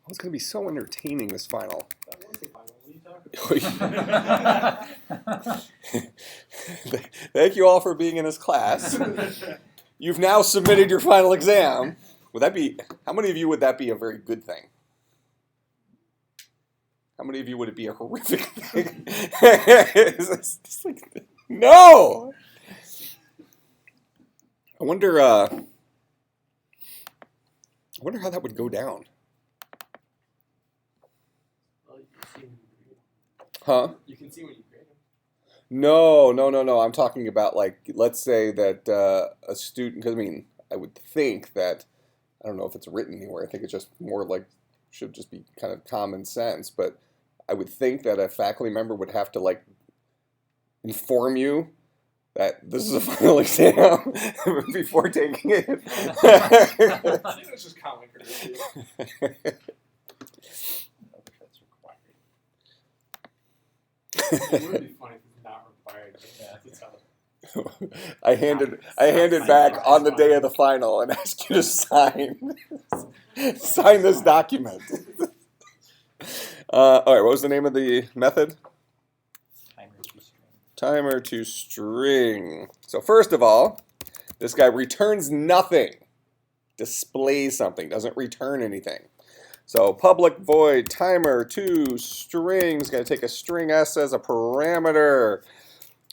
Oh, it's going to be so entertaining, this final. That was the final. What are you talking about? Thank you all for being in this class. You've now submitted your final exam. Would that be, how many of you would that be a very good thing? How many of you would it be a horrific thing? It's like, no! I wonder how that would go down. Well, you can see when you grade them. Huh? You can see when you grade them. No. I'm talking about, like, let's say that a student, because I mean, I would think that, I don't know if it's written anywhere, I think it's just more like, should just be kind of common sense, but I would think that a faculty member would have to, like, inform you that this is a final exam before taking it. I think it's just common courtesy. That's required. It would be funny if it's not required. Yeah, that's how. I handed back on the day of the final and asked you to sign this document. All right, what was the name of the method? Timer to string. So first of all, this guy returns nothing, displays something, doesn't return anything. So public void timer to string is going to take a string s as a parameter.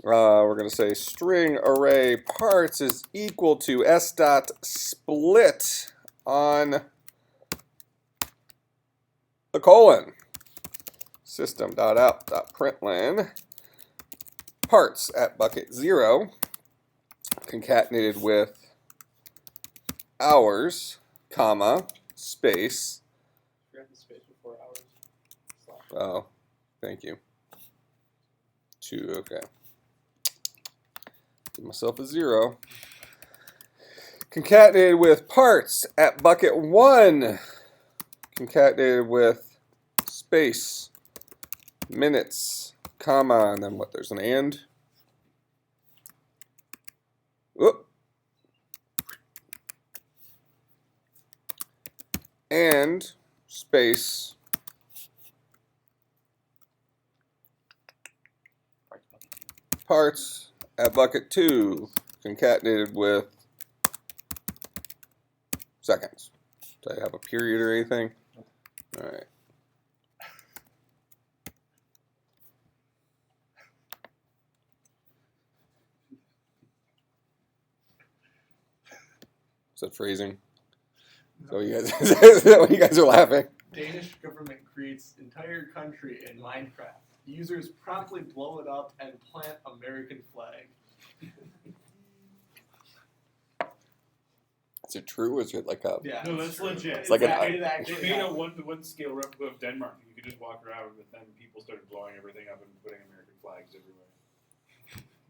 We're going to say string array parts is equal to s dot split on the colon. System.out.println parts at bucket 0 concatenated with hours, comma, space. Forgot the space before hours. Oh, thank you. 2, okay. Give myself a 0. Concatenated with parts at bucket 1. Concatenated with space, minutes, comma, and then what? There's an and. Whoop. And space. Parts at bucket 2, concatenated with seconds. Do I have a period or anything? All right. Is that phrasing? So you guys, is that what you guys are laughing? Danish government creates entire country in Minecraft. Users promptly blow it up and plant American flag. Is it true? Or is it like a? Yeah, No, that's legit. It's like It an- actually They made a happened. one scale replica of Denmark. You could just walk around, but then people started blowing everything up and putting American flags everywhere.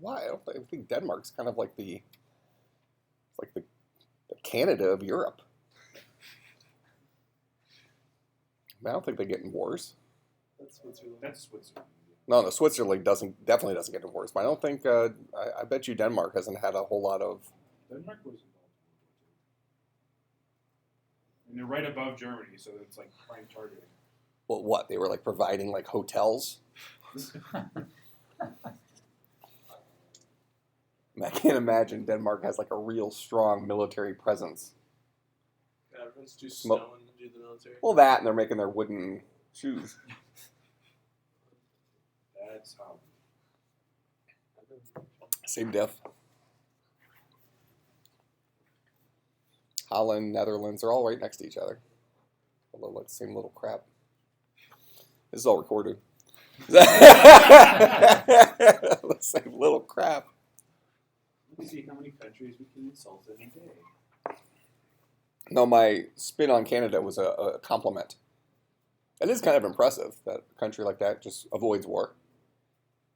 Why? I think Denmark's kind of like the Canada of Europe. I don't think they get in wars. That's Switzerland. That's Switzerland. No, Switzerland definitely doesn't get in wars. But I don't think. I bet you Denmark hasn't had a whole lot of. Denmark was involved in World War II. And they're right above Germany, so it's like prime targeting. Well, what they were like providing like hotels. I can't imagine Denmark has like a real strong military presence. Yeah, everyone's too Smoke. stoned to do the military. Well, that and they're making their wooden shoes. That's how. Same diff. Holland, Netherlands, they're all right next to each other. Although like the same little crap. This is all recorded. The same little crap. Let's see how many countries we can insult in a day. No, my spin on Canada was a compliment. It is kind of impressive that a country like that just avoids war.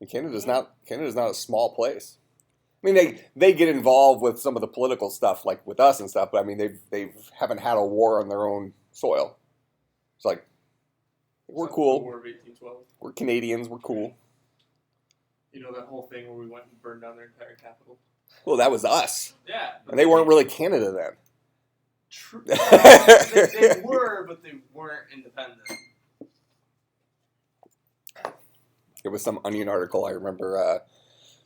And Canada's not a small place. I mean, they get involved with some of the political stuff, like with us and stuff. But I mean, they haven't had a war on their own soil. It's like we're Except for cool. the War of 1812. We're Canadians. We're cool. You know that whole thing where we went and burned down their entire capital? Well, that was us, Yeah. and they weren't really Canada then. They were, but they weren't independent. There was some Onion article I remember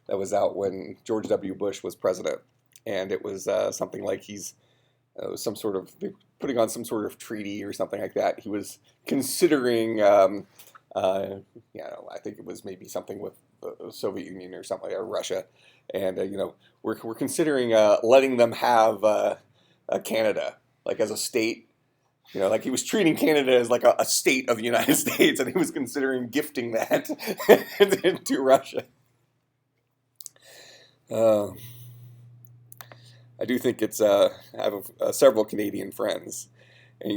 that was out when George W. Bush was president, and it was something like he's some sort of putting on some sort of treaty or something like that. He was considering, I think it was maybe something with the Soviet Union or something, or Russia, and we're considering letting them have Canada, like as a state. Like he was treating Canada as like a state of the United States, and he was considering gifting that to Russia. I do think it's I have several Canadian friends, and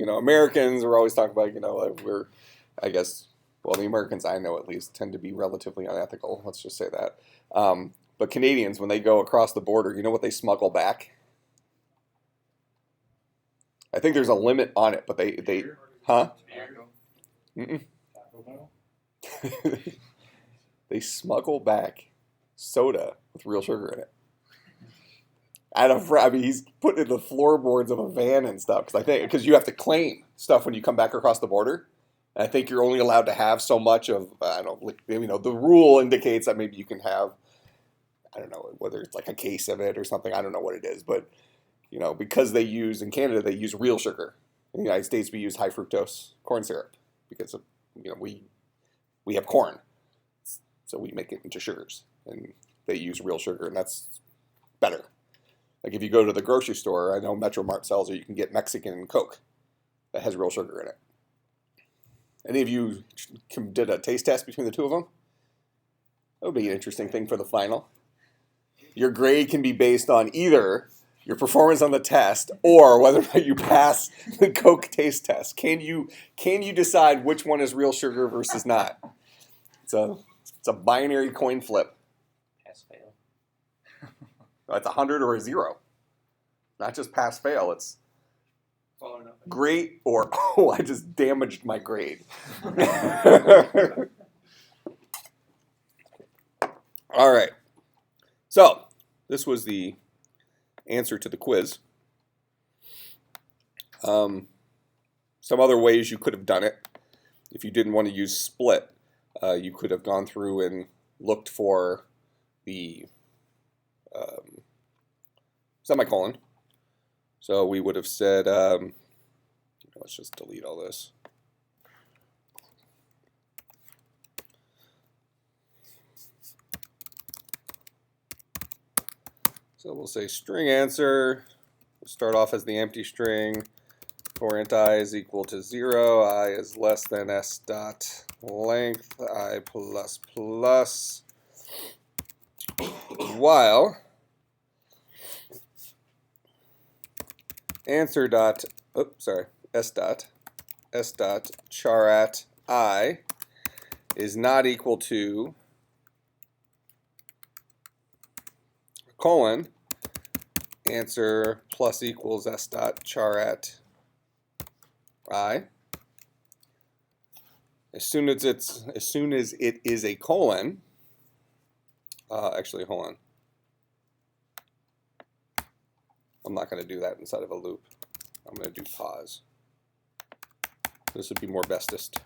Americans are always talking about I guess the Americans I know at least tend to be relatively unethical. Let's just say that. But Canadians, when they go across the border, you know what they smuggle back? I think there's a limit on it, but they huh? Mm-mm. They smuggle back soda with real sugar in it. He's put in the floorboards of a van and stuff because you have to claim stuff when you come back across the border. And I think you're only allowed to have so much of the rule indicates that maybe you can have, I don't know whether it's like a case of it or something. I don't know what it is, but because in Canada they use real sugar. In the United States we use high fructose corn syrup because of, we have corn, so we make it into sugars, and they use real sugar, and that's better. Like if you go to the grocery store, I know Metro Mart sells it, you can get Mexican Coke that has real sugar in it. Any of you did a taste test between the two of them? That would be an interesting thing for the final. Your grade can be based on either your performance on the test or whether or not you pass the Coke taste test. Can you decide which one is real sugar versus not? It's a binary coin flip. Pass fail. It's 100 or a 0. Not just pass fail. It's great or I just damaged my grade. All right. So this was the answer to the quiz. Some other ways you could have done it. If you didn't want to use split, you could have gone through and looked for the semicolon. So we would have said, let's just delete all this. So we'll say string answer. We'll start off as the empty string. For int I is equal to 0, I is less than s dot length, I plus plus, while answer dot, s dot charat I is not equal to colon answer plus equals s dot charat I. As soon as it is a colon, actually hold on. I'm not going to do that inside of a loop. I'm going to do pause. This would be more bestest.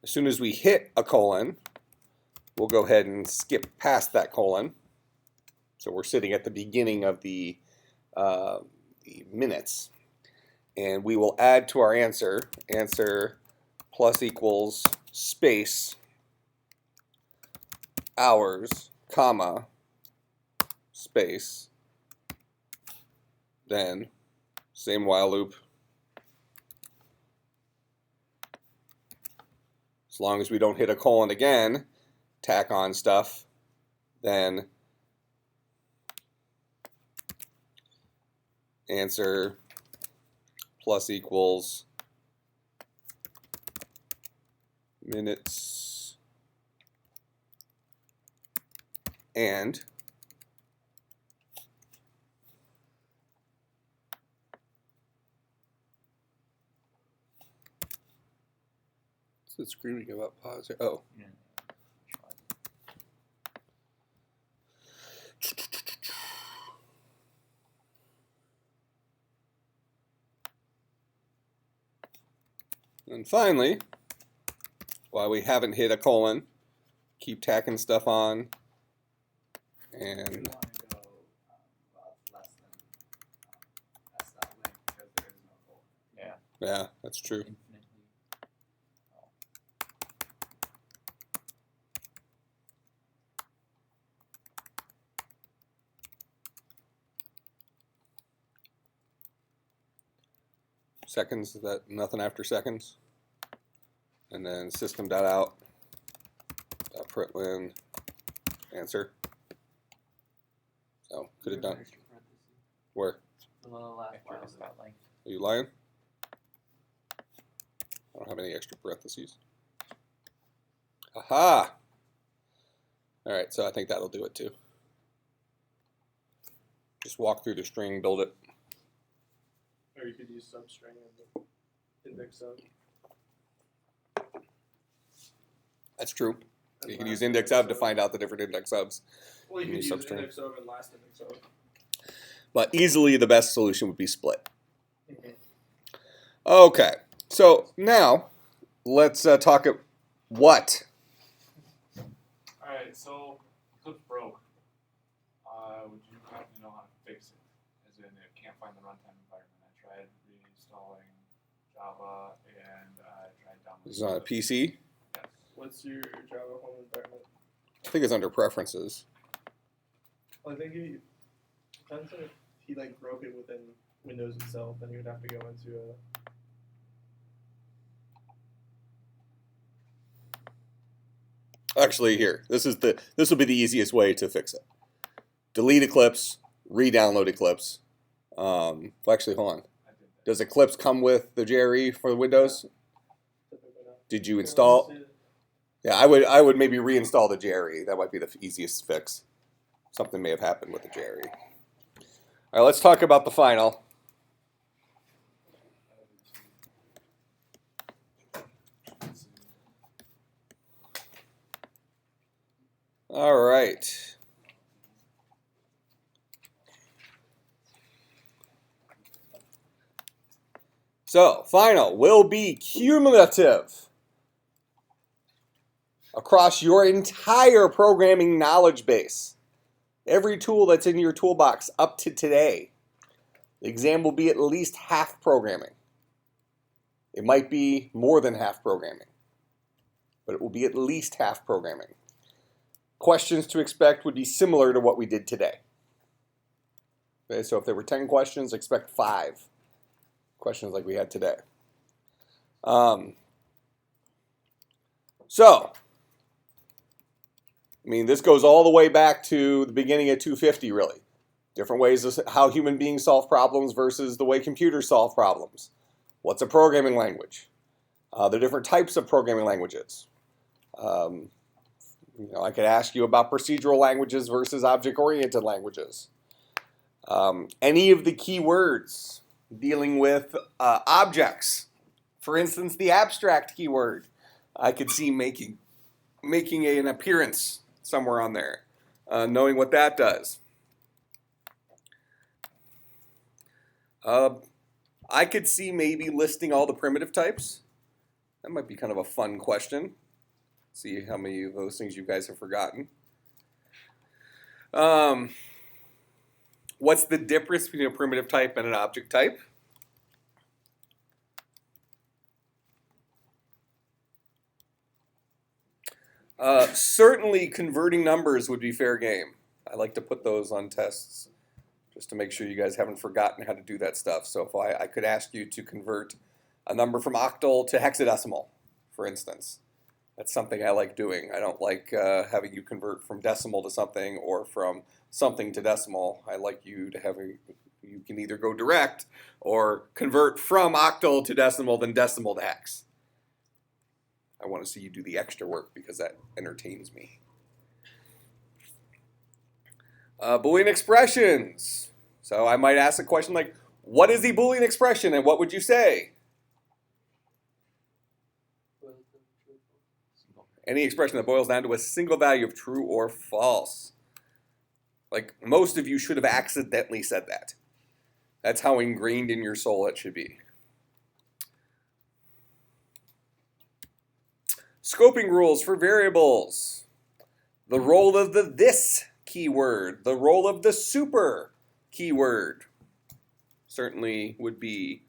As soon as we hit a colon, we'll go ahead and skip past that colon. So we're sitting at the beginning of the minutes. And we will add to our answer plus equals space, hours, comma, space, then same while loop. As long as we don't hit a colon again, tack on stuff, then answer plus equals minutes and it screaming about pause? Oh. Yeah. And finally, while we haven't hit a colon, keep tacking stuff on. You And want to go less than s dot length because there is no colon. Yeah. yeah, that's true. Infinitely. Seconds, is that nothing after seconds? And then system.out, .println, answer. So, could have done. Where? The last line is that length. Are you lying? I don't have any extra parentheses. Aha! Alright, so I think that'll do it too. Just walk through the string, build it. Or you could use substring and the index sub. That's true. And You can last use index sub to sub. find out the different index subs. Well, you could use use substring. index sub and last index sub. But easily the best solution would be split. Okay, so now let's talk at what? Alright, so Eclipse broke. Would you happen to know how to fix it? As in, it can't find the runtime environment. I tried reinstalling Java and I tried downloading. This is on a PC. Yes. What's your Java home environment? I think it's under preferences. Well, I think he depends on if he like broke it within Windows itself, then he would have to go into a. Actually, here, this will be the easiest way to fix it. Delete Eclipse, re-download Eclipse. Actually, hold on. I did that. Does Eclipse come with the JRE for the Windows? Did you install? Yeah, I would maybe reinstall the JRE. That might be the easiest fix. Something may have happened with the JRE. All right, let's talk about the final. All right. So, final will be cumulative across your entire programming knowledge base. Every tool that's in your toolbox up to today. The exam will be at least half programming. It might be more than half programming, but it will be at least half programming. Questions to expect would be similar to what we did today. Okay, so if there were 10 questions, expect 5 questions like we had today. This goes all the way back to the beginning of 250, really. Different ways of how human beings solve problems versus the way computers solve problems. What's a programming language? The different types of programming languages. I could ask you about procedural languages versus object-oriented languages. Any of the keywords dealing with objects. For instance, the abstract keyword. I could see making an appearance somewhere on there, knowing what that does. I could see maybe listing all the primitive types. That might be kind of a fun question. See how many of those things you guys have forgotten. What's the difference between a primitive type and an object type? Certainly converting numbers would be fair game. I like to put those on tests just to make sure you guys haven't forgotten how to do that stuff. So if I could ask you to convert a number from octal to hexadecimal, for instance. That's something I like doing. I don't like having you convert from decimal to something or from something to decimal. I like you to have you can either go direct or convert from octal to decimal, then decimal to hex. I want to see you do the extra work because that entertains me. Boolean expressions. So I might ask a question like, what is the Boolean expression and what would you say? Any expression that boils down to a single value of true or false. Like, most of you should have accidentally said that. That's how ingrained in your soul it should be. Scoping rules for variables. The role of the this keyword. The role of the super keyword. Certainly would be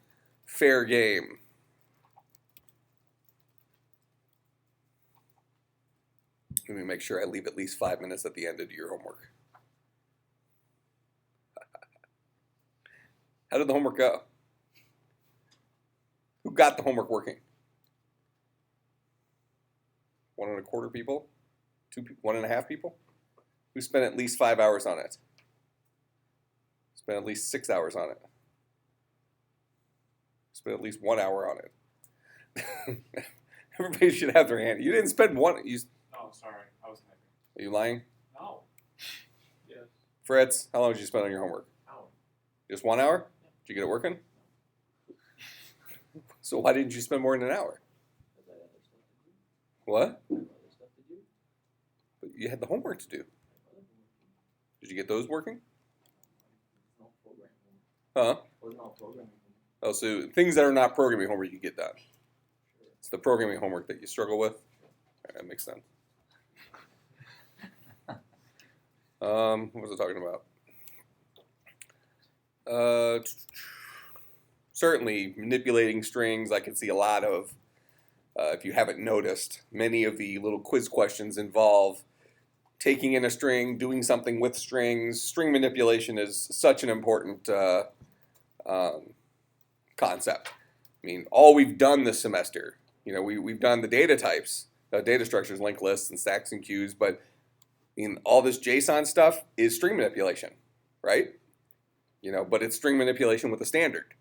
fair game. Let me make sure I leave at least 5 minutes at the end to do your homework. How did the homework go? Who got the homework working? 1.25 people? 1.5 people? Who spent at least 5 hours on it? Spent at least 6 hours on it? Spent at least 1 hour on it? Everybody should have their hand. You didn't spend one. Oh, sorry. I was typing. Are you lying? No. Yes. Fritz, how long did you spend on your homework? Hour. Just 1 hour? Did you get it working? So why didn't you spend more than an hour? Because I had other stuff to do. What? I have other stuff to do. But you had the homework to do. I have other homework to do. Did you get those working? It's not programming homework. Huh? It wasn't all programming homework. Oh, so things that are not programming homework you get done. Sure. It's the programming homework that you struggle with. That makes sense. What was I talking about? Certainly manipulating strings. I can see a lot of, if you haven't noticed, many of the little quiz questions involve taking in a string, doing something with strings. String manipulation is such an important concept. I mean, all we've done this semester, we've done the data types, data structures, linked lists, and stacks and queues, but all this JSON stuff is string manipulation, right? But it's string manipulation with a standard.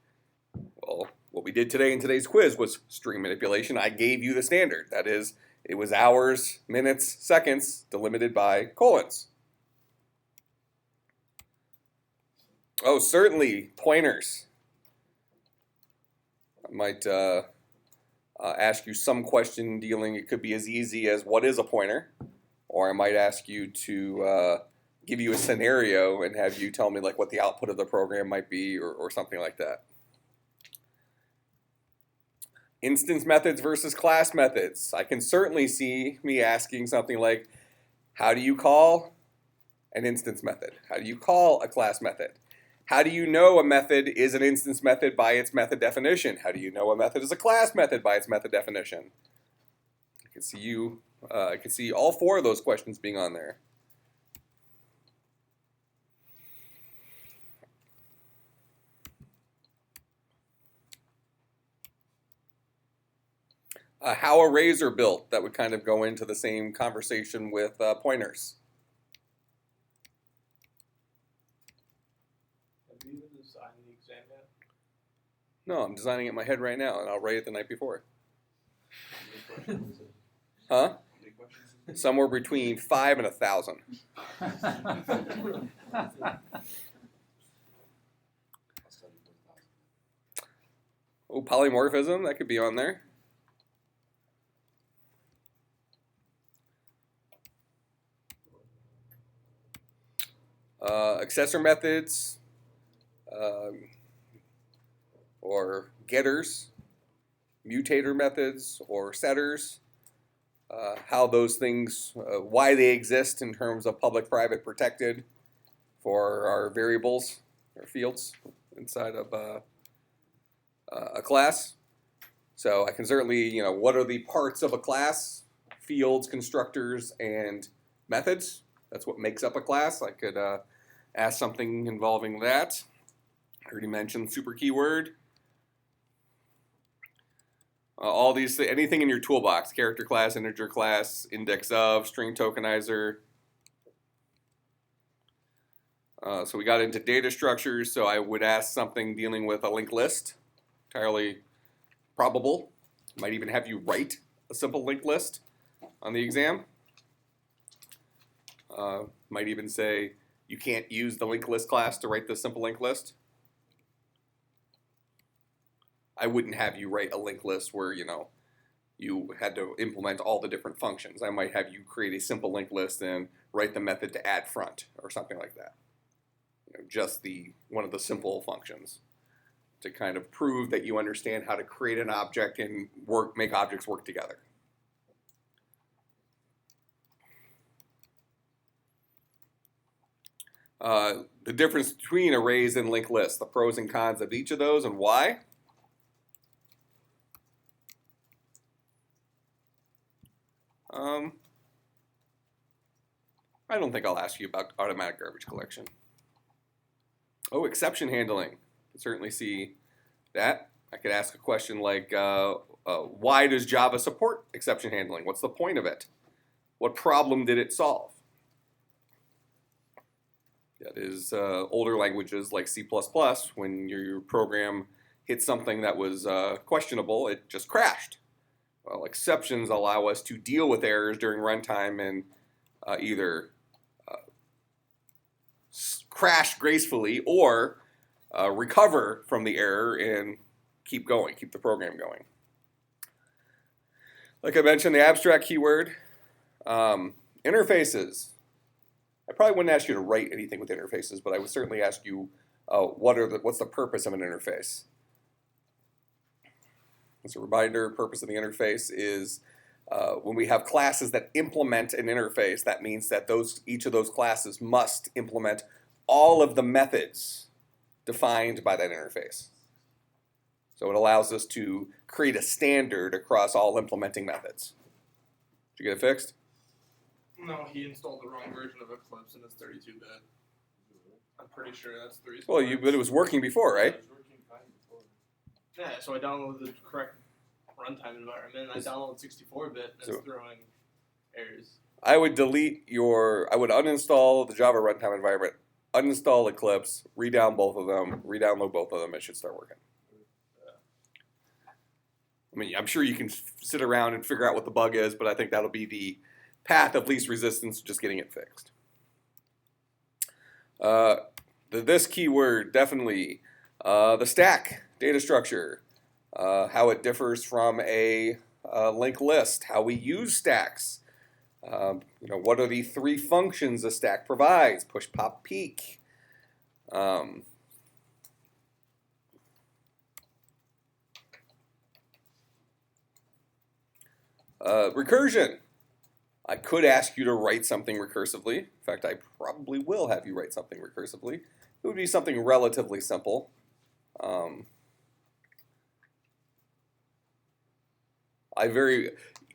Well, what we did today in today's quiz was string manipulation. I gave you the standard. That is, it was hours, minutes, seconds, delimited by colons. Oh, certainly, pointers. I might ask you some question dealing, it could be as easy as what is a pointer? Or I might ask you to give you a scenario and have you tell me like what the output of the program might be or something like that. Instance methods versus class methods. I can certainly see me asking something like, how do you call an instance method? How do you call a class method? How do you know a method is an instance method by its method definition? How do you know a method is a class method by its method definition? I can see all 4 of those questions being on there. How arrays are built, that would kind of go into the same conversation with pointers. Have you even designed the exam yet? No, I'm designing it in my head right now, and I'll write it the night before. How many questions is it? Huh? How many questions is it? Somewhere between 5 and 1,000. I'll study for 1,000. Oh, polymorphism, that could be on there. Accessor methods, or getters, mutator methods, or setters, how those things, why they exist in terms of public, private, protected for our variables or fields inside of a class. So I can certainly, what are the parts of a class? Fields, constructors, and methods. That's what makes up a class. I could ask something involving that. I already mentioned super keyword. All these, anything in your toolbox, character class, integer class, index of, string tokenizer. So we got into data structures, so I would ask something dealing with a linked list. Entirely probable. Might even have you write a simple linked list on the exam. Might even say you can't use the linked list class to write the simple linked list. I wouldn't have you write a linked list where, you had to implement all the different functions. I might have you create a simple linked list and write the method to add front or something like that. Just one of the simple functions to kind of prove that you understand how to create an object and make objects work together. The difference between arrays and linked lists, the pros and cons of each of those and why. I don't think I'll ask you about automatic garbage collection. Oh, exception handling. You can certainly see that. I could ask a question like, why does Java support exception handling? What's the point of it? What problem did it solve? That is older languages like C++, when your program hit something that was questionable, it just crashed. Well, exceptions allow us to deal with errors during runtime and either crash gracefully or recover from the error and keep going, keep the program going. Like I mentioned, the abstract keyword, interfaces. I probably wouldn't ask you to write anything with interfaces, but I would certainly ask you what's the purpose of an interface. As a reminder, purpose of the interface is when we have classes that implement an interface, that means that each of those classes must implement all of the methods defined by that interface. So it allows us to create a standard across all implementing methods. Did you get it fixed? No, he installed the wrong version of Eclipse and it's 32-bit. I'm pretty sure that's the reason. Well, but it was working before, right? It was working fine before. Yeah, so I downloaded the correct runtime environment. I downloaded 64-bit and it's throwing errors. I would uninstall the Java runtime environment, uninstall Eclipse, re-download both of them, it should start working. I mean, I'm sure you can sit around and figure out what the bug is, but I think that'll be the path of least resistance, just getting it fixed. This keyword, definitely. The stack data structure, how it differs from a linked list, how we use stacks. What are the three functions a stack provides? Push, pop, peek. Recursion. I could ask you to write something recursively. In fact, I probably will have you write something recursively. It would be something relatively simple.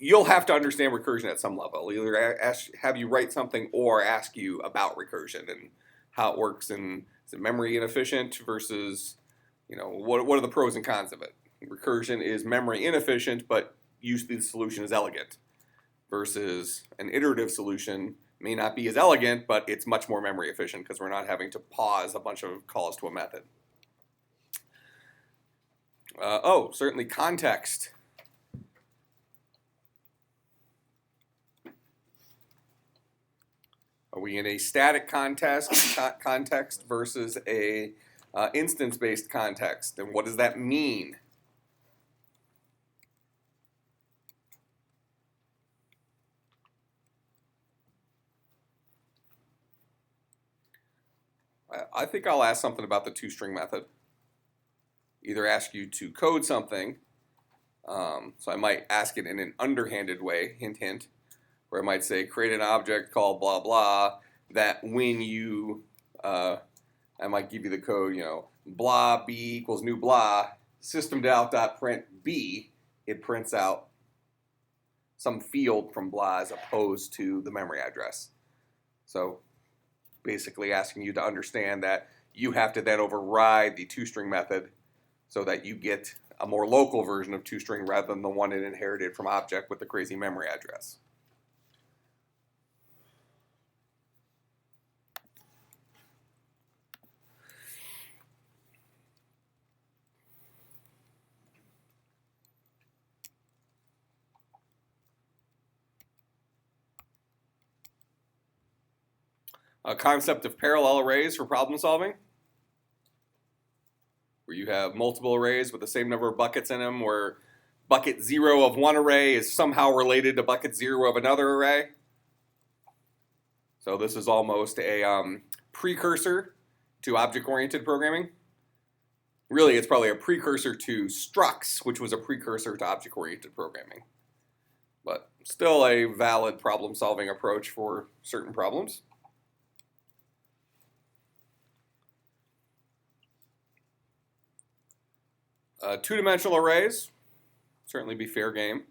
You'll have to understand recursion at some level. Either have you write something or ask you about recursion and how it works, and is it memory inefficient versus, what are the pros and cons of it? Recursion is memory inefficient, but usually the solution is elegant, versus an iterative solution may not be as elegant, but it's much more memory efficient because we're not having to pause a bunch of calls to a method. Certainly context. Are we in a static context versus a instance-based context? And what does that mean? I think I'll ask something about the toString method. Either ask you to code something, so I might ask it in an underhanded way, hint, hint, where I might say, create an object called blah, blah, that when you, I might give you the code, blah, b equals new blah, system.out.print b, it prints out some field from blah as opposed to the memory address. So basically asking you to understand that you have to then override the toString method so that you get a more local version of toString rather than the one it inherited from object with the crazy memory address. A concept of parallel arrays for problem solving, where you have multiple arrays with the same number of buckets in them, where bucket 0 of one array is somehow related to bucket 0 of another array. So this is almost a precursor to object-oriented programming. Really, it's probably a precursor to structs, which was a precursor to object-oriented programming. But still a valid problem-solving approach for certain problems. Two-dimensional arrays, certainly be fair game.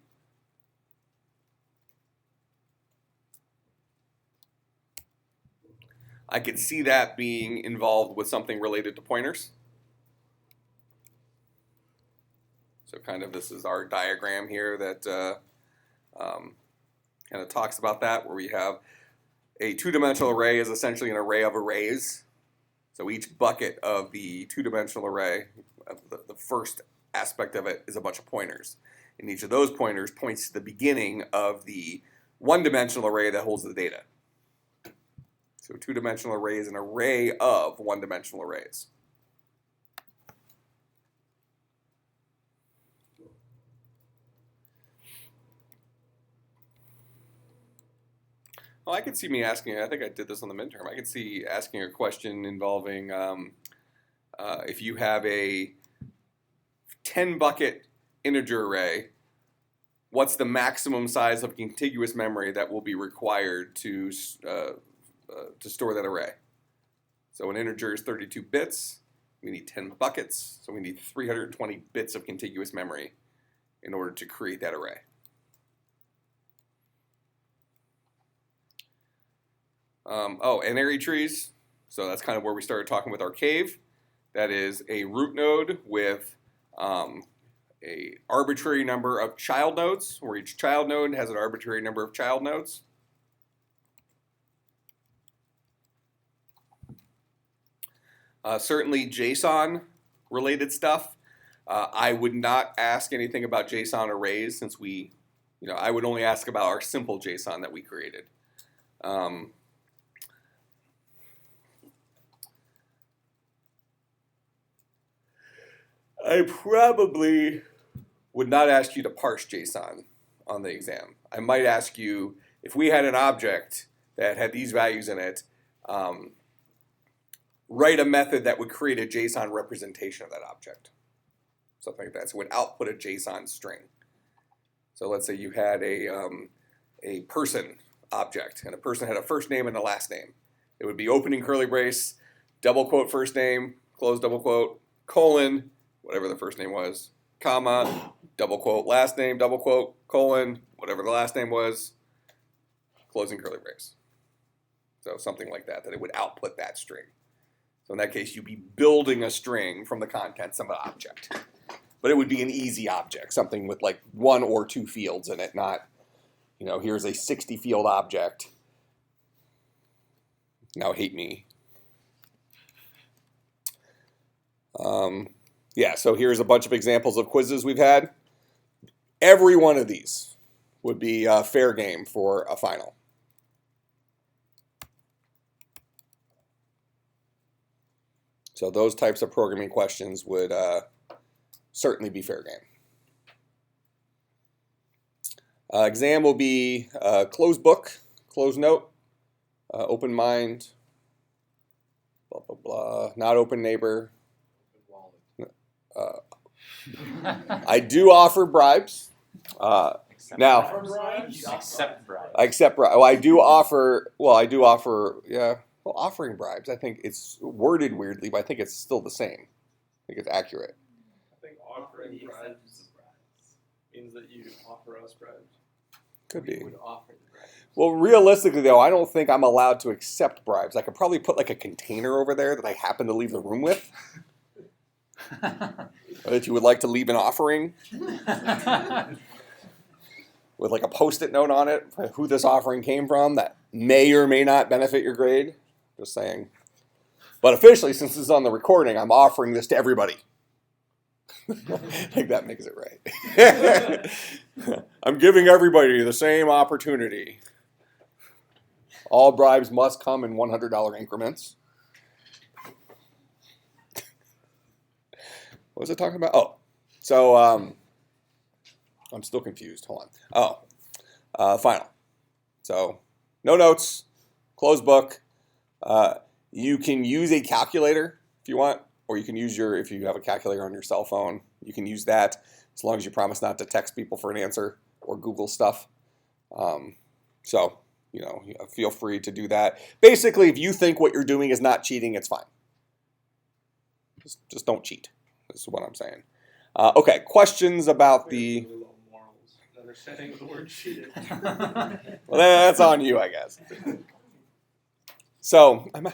I could see that being involved with something related to pointers. So kind of this is our diagram here that kind of talks about that, where we have a two-dimensional array is essentially an array of arrays. So each bucket of the two-dimensional array, the first aspect of it, is a bunch of pointers. And each of those pointers points to the beginning of the one-dimensional array that holds the data. So a two-dimensional array is an array of one-dimensional arrays. Well, I could see me asking, I think I did this on the midterm, I could see asking a question involving if you have a 10-bucket integer array, what's the maximum size of contiguous memory that will be required to store that array? So an integer is 32 bits, we need 10 buckets, so we need 320 bits of contiguous memory in order to create that array. N-ary trees. So that's kind of where we started talking with our cave. That is a root node with a arbitrary number of child nodes, where each child node has an arbitrary number of child nodes. Certainly JSON related stuff. I would not ask anything about JSON arrays, since I would only ask about our simple JSON that we created. I probably would not ask you to parse JSON on the exam. I might ask you, if we had an object that had these values in it, write a method that would create a JSON representation of that object. Something like that. So it would output a JSON string. So let's say you had a person object, and a person had a first name and a last name. It would be opening curly brace, double quote first name, close double quote, colon, whatever the first name was, comma, double quote last name, double quote, colon, whatever the last name was, closing curly brace. So something like that it would output that string. So in that case, you'd be building a string from the contents of an object. But it would be an easy object, something with like 1 or 2 fields in it, not, here's a 60 field object. Now hate me. Yeah, so here's a bunch of examples of quizzes we've had. Every one of these would be fair game for a final. So those types of programming questions would certainly be fair game. Exam will be closed book, closed note, open mind, blah, blah, blah, not open neighbor. I do offer bribes. Now, Accept bribes. I accept bribes. I do offer. Yeah. Well, offering bribes. I think it's worded weirdly, but I think it's still the same. I think it's accurate. I think offering bribes means that you offer us bribes. Could be. Would offer the bribes. Well, realistically, though, I don't think I'm allowed to accept bribes. I could probably put like a container over there that I happen to leave the room with. Or that you would like to leave an offering with like a post-it note on it, who this offering came from, that may or may not benefit your grade. Just saying. But officially, since this is on the recording, I'm offering this to everybody. I think that makes it right. I'm giving everybody the same opportunity. All bribes must come in $100 increments. What was I talking about? Oh, so I'm still confused. Hold on. Oh, final. So no notes, closed book. You can use a calculator if you want, or you can use if you have a calculator on your cell phone, you can use that as long as you promise not to text people for an answer or Google stuff. So, feel free to do that. Basically, if you think what you're doing is not cheating, it's fine. Just don't cheat. This is what I'm saying. Okay, questions about the... Really low morals that are saying the word cheated. Well, that's on you, I guess. So, I'm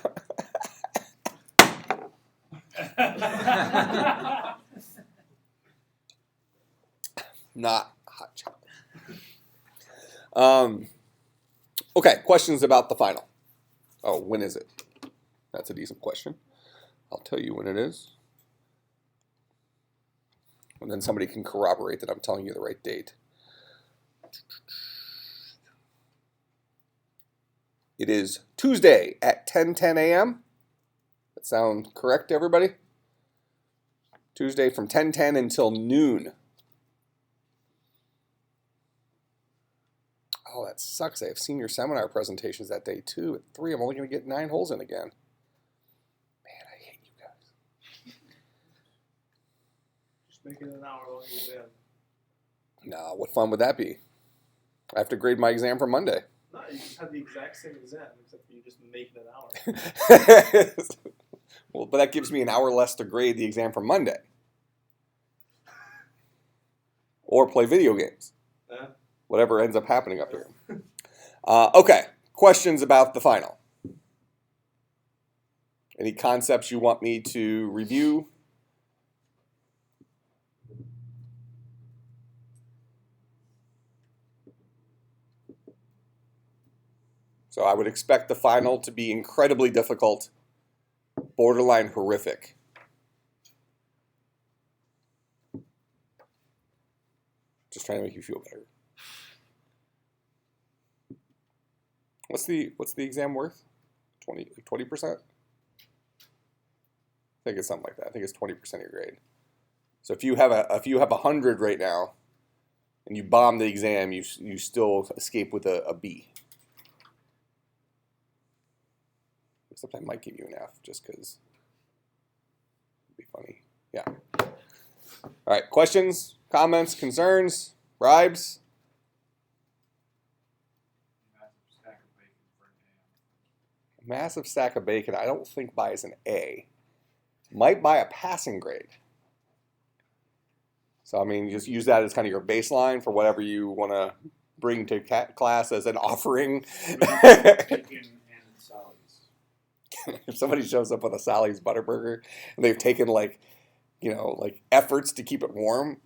not hot chocolate. Okay, questions about the final. Oh, when is it? That's a decent question. I'll tell you when it is. And then somebody can corroborate that I'm telling you the right date. It is Tuesday at 10:10 a.m. That sound correct to everybody? Tuesday from 10:10 until noon. Oh, that sucks. I have senior seminar presentations that day too. At 3, I'm only going to get 9 holes in again. Man, I hate you guys. Just make it an hour-long exam. Nah, what fun would that be? I have to grade my exam for Monday. No, you just have the exact same exam, except you just make it an hour. Well, but that gives me an hour less to grade the exam for Monday. Or play video games. Whatever ends up happening up here. Okay, questions about the final? Any concepts you want me to review? So I would expect the final to be incredibly difficult, borderline horrific. Just trying to make you feel better. What's the exam worth? 20%? I think it's something like that. I think it's 20% of your grade. So if you have 100 right now, and you bomb the exam, you still escape with a B. Except I might give you an F just because it'd be funny. Yeah. All right. Questions, comments, concerns, bribes? Massive stack of bacon. I don't think buys an A. Might buy a passing grade. So, I mean, just use that as kind of your baseline for whatever you want to bring to class as an offering. If somebody shows up with a Sally's Butterburger and they've taken like efforts to keep it warm.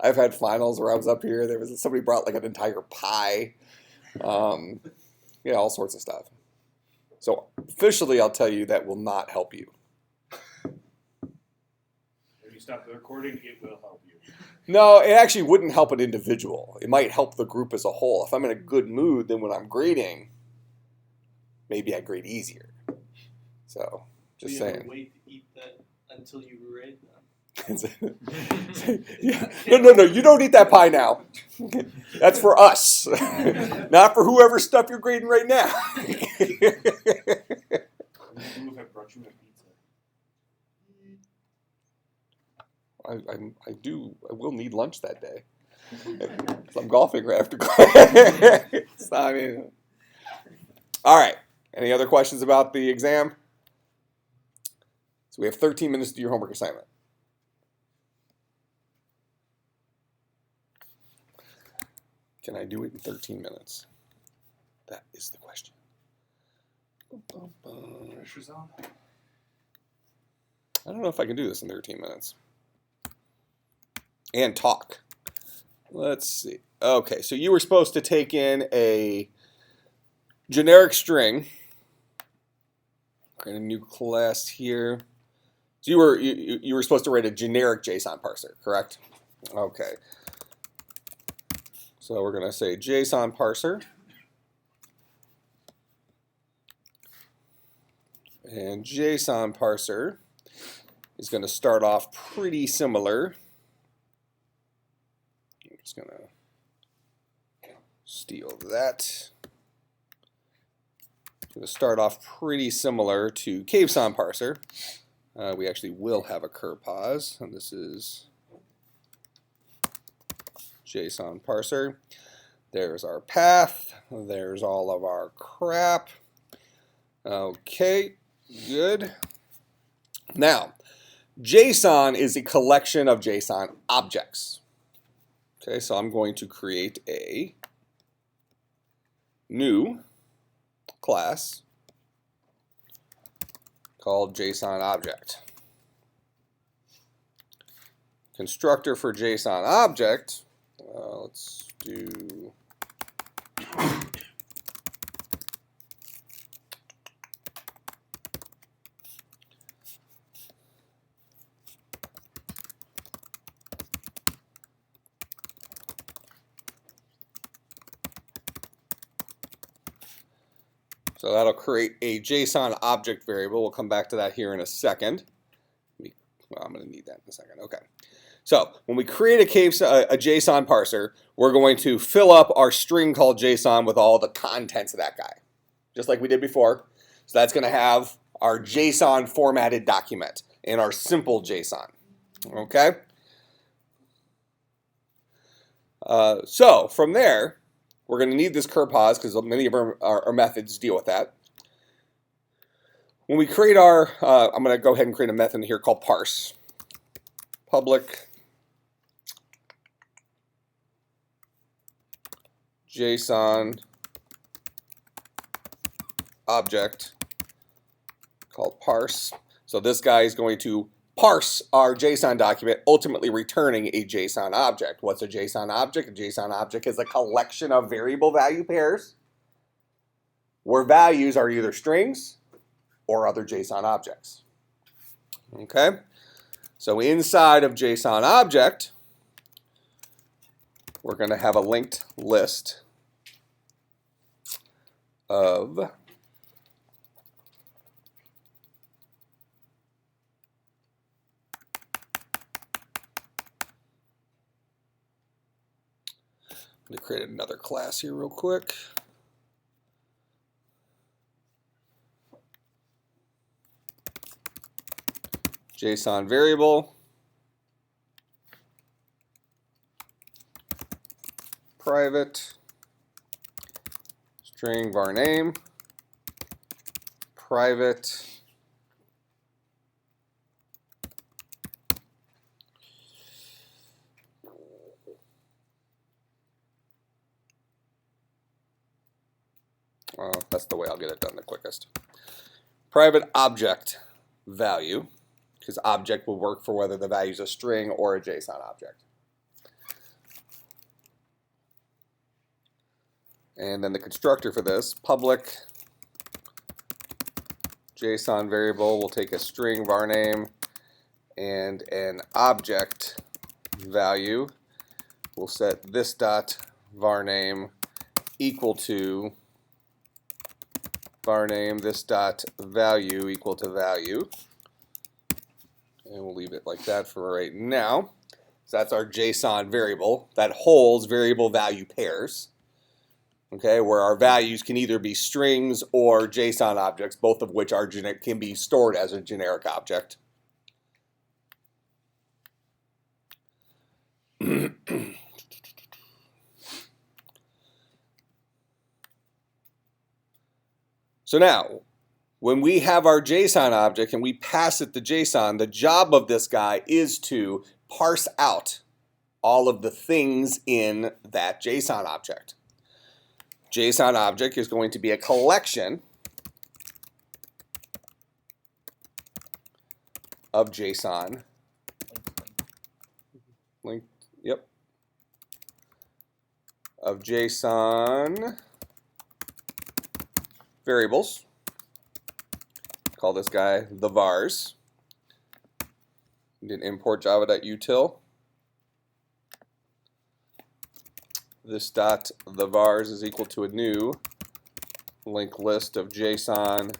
I've had finals where I was up here. Somebody brought like an entire pie. All sorts of stuff. So officially, I'll tell you that will not help you. If you stop the recording, it will help you. No, it actually wouldn't help an individual. It might help the group as a whole. If I'm in a good mood, then when I'm grading, maybe I grade easier. So, just so you saying. have to wait to eat that until you grade them. Yeah. No, you don't eat that pie now. That's for us. Not for whoever stuff you're grading right now. I will need lunch that day. So I'm golfing right after class. All right. Any other questions about the exam? So we have 13 minutes to do your homework assignment. Can I do it in 13 minutes? That is the question. Pressure's on. I don't know if I can do this in 13 minutes. And talk. Let's see. Okay, so you were supposed to take in a generic string. Create a new class here. So you were supposed to write a generic Json parser, correct? Okay. So we're going to say Json Parser. And Json Parser is going to start off pretty similar. I'm just going to steal that. It's going to start off pretty similar to Json Parser. We actually will have a cur pause, and this is Json Parser. There's our path. There's all of our crap. Okay, good. Now, JSON is a collection of JSON objects. Okay, so I'm going to create a new class called JSON object. Constructor for JSON object, let's do so that'll create a JSON object variable. We'll come back to that here in a second. Well, I'm going to need that in a second. Okay. So when we create a JSON parser, we're going to fill up our string called JSON with all the contents of that guy, just like we did before. So that's going to have our JSON formatted document and our simple JSON. Okay. So from there, we're going to need this cur pause because many of our methods deal with that. When we create our, I'm going to go ahead and create a method here called parse. Public JSON object called parse. So this guy is going to parse our JSON document, ultimately returning a JSON object. What's a JSON object? A JSON object is a collection of variable value pairs where values are either strings or other JSON objects. Okay? So inside of JSON object, we're going to have a linked list of let me create another class here real quick. JSON variable, private, string var name, private, that's the way I'll get it done the quickest. Private object value, because object will work for whether the value is a string or a JSON object. And then the constructor for this, public JSON variable will take a string var name and an object value. We'll set this dot var name equal to var name this dot value equal to value. And we'll leave it like that for right now. So that's our JSON variable that holds variable value pairs. Okay, where our values can either be strings or JSON objects, both of which are can be stored as a generic object. So now, when we have our JSON object and we pass it the JSON, the job of this guy is to parse out all of the things in that JSON object. JSON object is going to be a collection of JSON link, yep, of JSON variables. Call this guy the vars. We did import java.util. This dot the vars is equal to a new linked list of JSON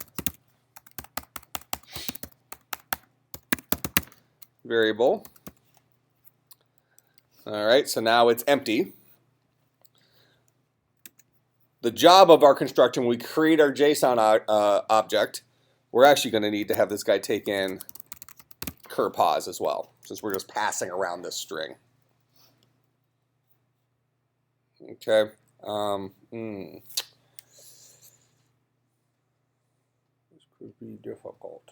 variable. All right, so now it's empty. The job of our construction, when we create our JSON object, we're actually going to need to have this guy take in cur pos as well, since we're just passing around this string. Okay. This could be difficult.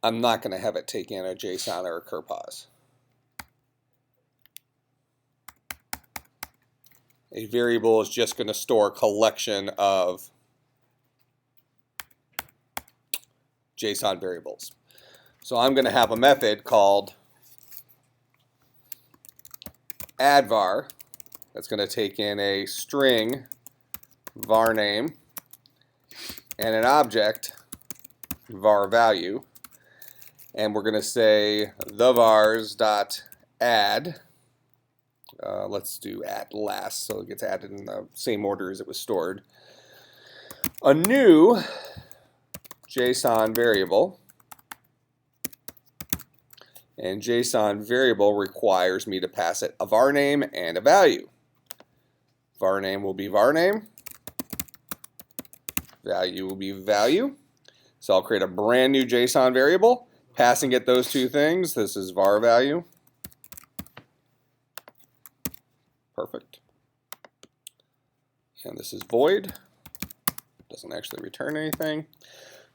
I'm not going to have it take in a JSON or a cur pos. A variable is just going to store a collection of JSON variables. So I'm going to have a method called addVar that's going to take in a string var name and an object var value, and we're going to say the vars dot add. Let's do add last, so it gets added in the same order as it was stored. A new JSON variable, and JSON variable requires me to pass it a var name and a value. Var name will be var name, value will be value. So I'll create a brand new JSON variable, passing it those two things. This is var value. Perfect. And this is void. Doesn't actually return anything.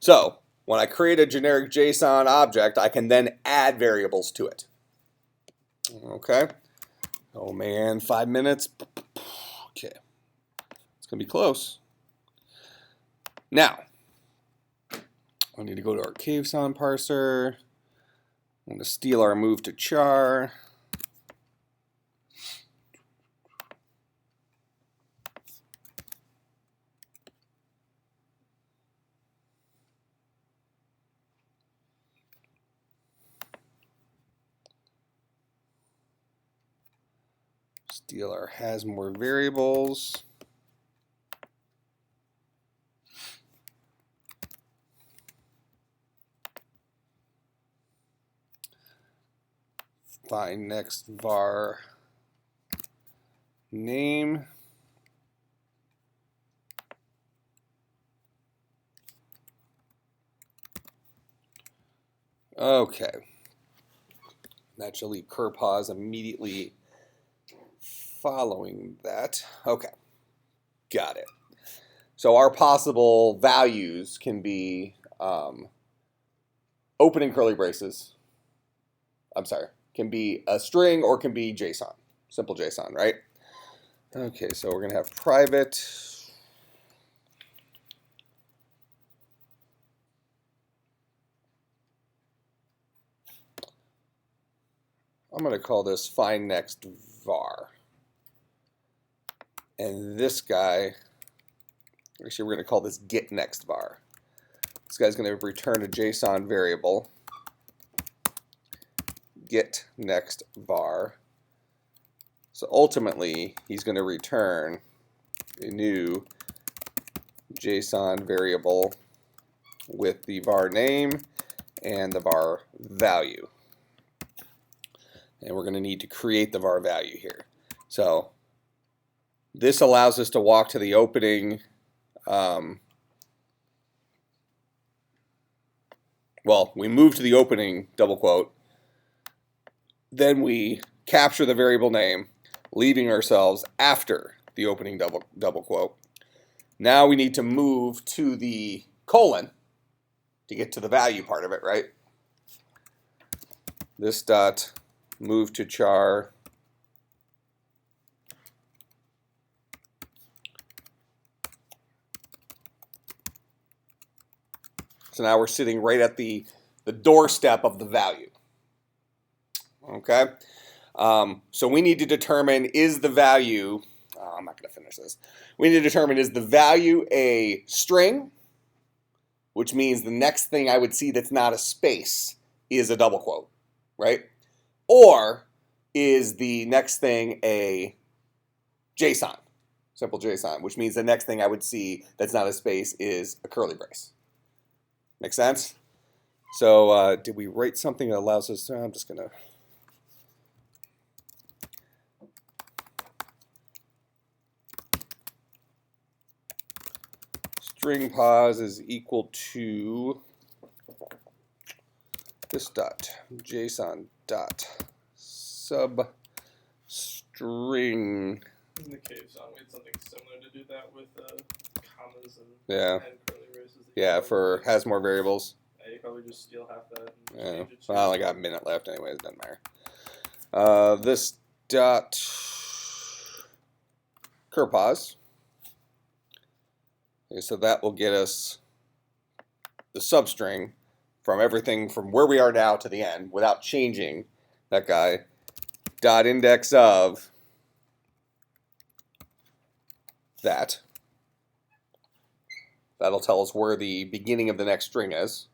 So when I create a generic JSON object, I can then add variables to it. Okay. Oh man, 5 minutes. Okay. It's going to be close. Now, I need to go to our Json Parser. I'm going to steal our move to char. Steal our has more variables. Find next var name. Okay. That should leave cur pos immediately following that. Okay. Got it. So our possible values can be opening curly braces. I'm sorry. Can be a string or can be JSON. Simple JSON, right? Okay, so we're going to have private. I'm going to call this find next var. And this guy, actually we're going to call this get next var. This guy's going to return a JSON variable, get next var. So ultimately, he's going to return a new JSON variable with the var name and the var value. And we're going to need to create the var value here. So this allows us to walk to the opening. Well, we move to the opening double quote. Then we capture the variable name, leaving ourselves after the opening double quote. Now we need to move to the colon to get to the value part of it, right? This dot move to char so now we're sitting right at the doorstep of the value. Okay, so we need to determine is the value, I'm not going to finish this. We need to determine is the value a string, which means the next thing I would see that's not a space is a double quote, right? Or is the next thing a JSON? Simple JSON, which means the next thing I would see that's not a space is a curly brace. Make sense? So did we write something that allows us to, I'm just going to, string pos is equal to this dot JSON dot substring. In the cave song, we had something similar to do that with commas and, Yeah. and curly braces. that you Yeah, probably for just- has more variables. Yeah, you probably just steal half that. And Yeah. change it to- Well, I only got a minute left anyways, it doesn't matter. This dot curpos. Okay, so that will get us the substring from everything from where we are now to the end without changing that guy. Dot index of that. That'll tell us where the beginning of the next string is.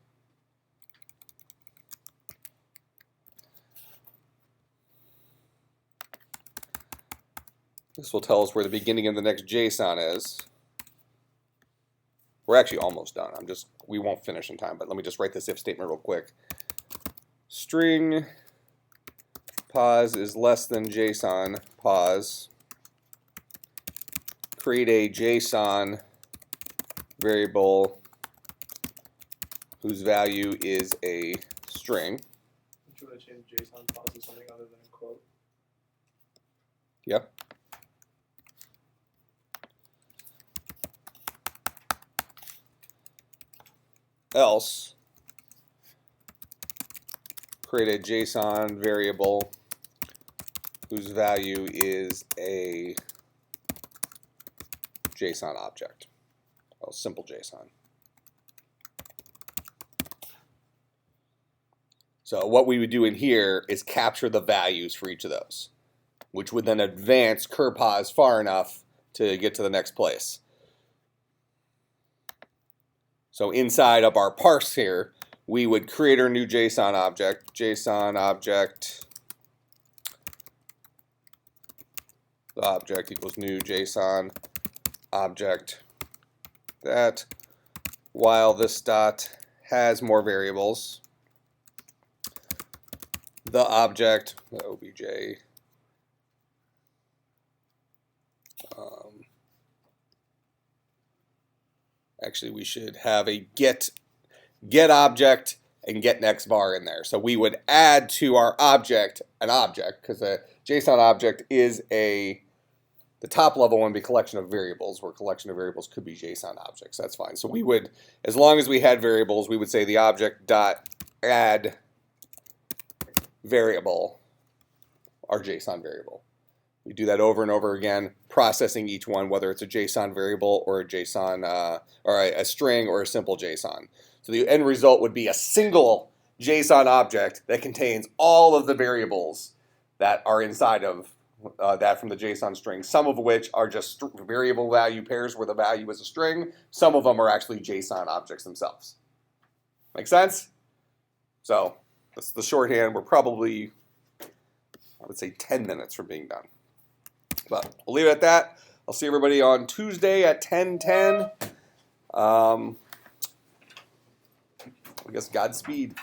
This will tell us where the beginning of the next JSON is. We're actually almost done. We won't finish in time, but let me just write this if statement real quick. String pos is less than JSON pos. Create a JSON variable whose value is a string. Don't you want to change JSON pos to something other than a quote? Yep. Else, create a JSON variable whose value is a JSON object. Oh, simple JSON. So what we would do in here is capture the values for each of those, which would then advance curpos far enough to get to the next place. So inside of our parse here, we would create our new JSON object, the object equals new JSON object, that while this dot has more variables, the object, the obj, actually we should have a get object and get next var in there. So we would add to our object an object, because a JSON object is the top level one would be collection of variables, where collection of variables could be JSON objects. That's fine. So we would, as long as we had variables, we would say the object dot add variable, our JSON variable. We do that over and over again, processing each one, whether it's a JSON variable or a JSON, or a string or a simple JSON. So the end result would be a single JSON object that contains all of the variables that are inside of that from the JSON string, some of which are just variable value pairs where the value is a string. Some of them are actually JSON objects themselves. Make sense? So that's the shorthand. We're probably, I would say, 10 minutes from being done. But we'll leave it at that. I'll see everybody on Tuesday at 10:10. I guess Godspeed.